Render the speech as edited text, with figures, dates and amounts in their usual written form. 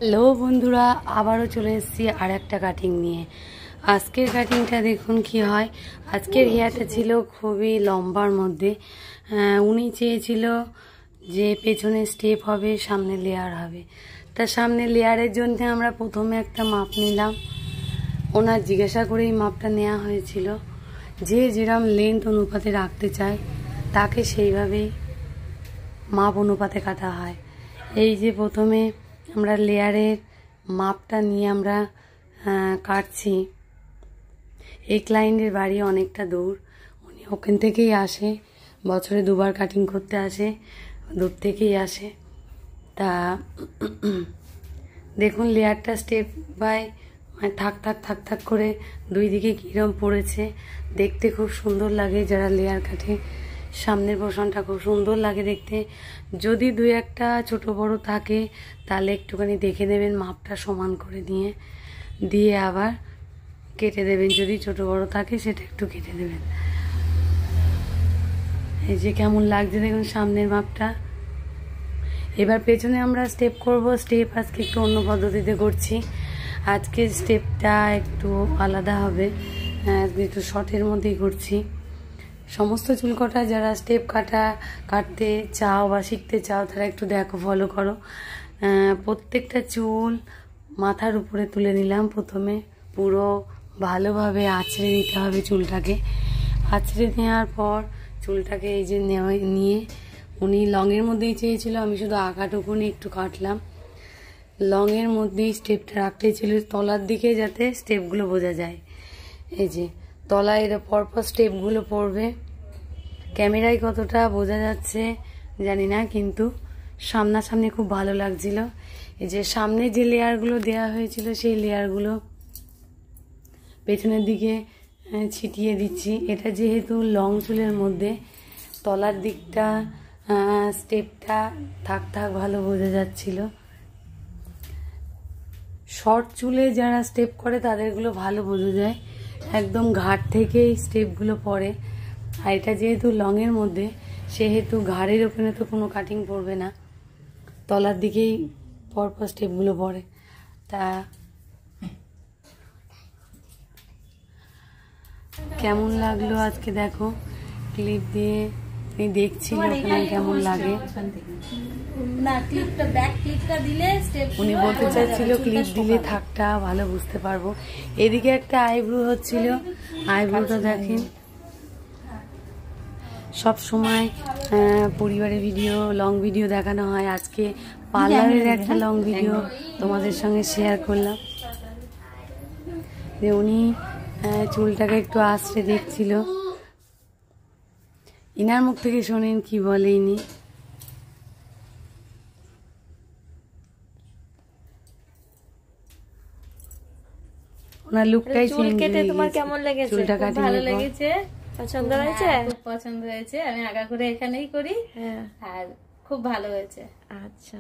Hello বন্ধুরা, আবারও চলে এসেছি আর একটা কাটিং নিয়ে। আজকের কাটিংটা দেখুন কি হয়। আজকের হেয়ারটা ছিল খুবই লম্বার মধ্যে। উনি চেয়েছিল যে পেছনে স্টেপ হবে, সামনে লেয়ার হবে। তা সামনে লেয়ারের জন্য আমরা প্রথমে একটা মাপ নিলাম। ওনার জিজ্ঞাসা করেই মাপটা নেওয়া হয়েছিল। যে যেরকম লেন্থ অনুপাতে রাখতে চায় তাকে সেইভাবেই মাপ অনুপাতে কাটা হয়। এই যে প্রথমে আমরা লেয়ারের মাপটা নিয়ে আমরা কাটছি। এই ক্লায়েন্টের বাড়ি অনেকটা দূর, উনি ওখান থেকেই আসে, বছরে দুবার কাটিং করতে আসে, দূর থেকেই আসে। তা দেখুন লেয়ারটা স্টেপ বাই থাক থাক থাক থাক করে দুই দিকে কীরকম পড়েছে, দেখতে খুব সুন্দর লাগে। যারা লেয়ার কাটে সামনের পোর্শনটা খুব সুন্দর লাগে দেখতে। যদি দুই একটা ছোট বড় থাকে তাহলে একটুখানি দেখে নেবেন, মাপটা সমান করে দিয়ে আবার কেটে দেবেন। যদি ছোট বড় থাকে সেটা একটু কেটে দেবেন। এই যে কেমন লাগছে দেখুন সামনের মাপটা। এবার পেছনে আমরা স্টেপ করব। স্টেপ আজকে একটু অন্য পদ্ধতিতে করছি। আজকের স্টেপটা একটু আলাদা হবে, আজকে একটু শর্টের মধ্যেই করছি। সমস্ত চুল কাটা যারা স্টেপ কাটতে চাও বা শিখতে চাও তারা একটু দেখো, ফলো করো। প্রত্যেকটা চুল মাথার উপরে তুলে নিলাম। প্রথমে পুরো ভালোভাবে আঁচড়ে নিতে হবে চুলটাকে। আঁচড়ে নেওয়ার পর চুলটাকে এই যে নিয়ে উনি লংয়ের মধ্যেই চেয়েছিল, আমি শুধু আঁকাটুকুনি একটু কাটলাম। লংয়ের মধ্যেই স্টেপটা রাখতেই ছিল, তলার দিকে যাতে স্টেপগুলো বোঝা যায়। এই যে তলায় এর পরপর স্টেপগুলো পড়বে। ক্যামেরায় কতটা বোঝা যাচ্ছে জানি না, কিন্তু সামনাসামনি খুব ভালো লাগছিল। এই যে সামনে যে লেয়ারগুলো দেওয়া হয়েছিল সেই লেয়ারগুলো পেছনের দিকে ছিটিয়ে দিচ্ছি। এটা যেহেতু লং চুলের মধ্যে তলার দিকটা স্টেপটা থাক থাক ভালো বোঝা যাচ্ছিল। শর্ট চুলে যারা স্টেপ করে তাদেরগুলো ভালো বোঝা যায়, একদম ঘাট থেকেই স্টেপগুলো পড়ে। আর এটা যেহেতু লংয়ের মধ্যে সেহেতু ঘাড়ের ওখানে তো কোনো কাটিং পড়বে না, তলার দিকেই পরপর স্টেপগুলো পড়ে। তা কেমন লাগলো আজকে দেখো ক্লিপ দিয়ে আমি দেখছি ওখানে কেমন লাগে। উনি বলতে চাচ্ছিল ক্লিপ দিলে থাকটা ভালো বুঝতে পারবো। এদিকে একটা আইব্রু হচ্ছিল, আইব্রুটা দেখেন। সব সময় পরিবারের ভিডিও, লং ভিডিও দেখানো হয়, আজকে পার্লারের একটা লং ভিডিও তোমাদের সঙ্গে শেয়ার করলাম। যে উনি চুলটাকে একটু আঁচড়ে দেখছিল। ইনার মুখ থেকে শোনেন কি বলে ইনি। ওনার লুকটাই চুল কেটে তোমার কেমন লেগেছে? চুলটা কাটে ভালো লেগেছে? পছন্দ হয়েছে? খুব পছন্দ হয়েছে। আমি আগা করে এখানেই করি, আর খুব ভালো হয়েছে। আচ্ছা।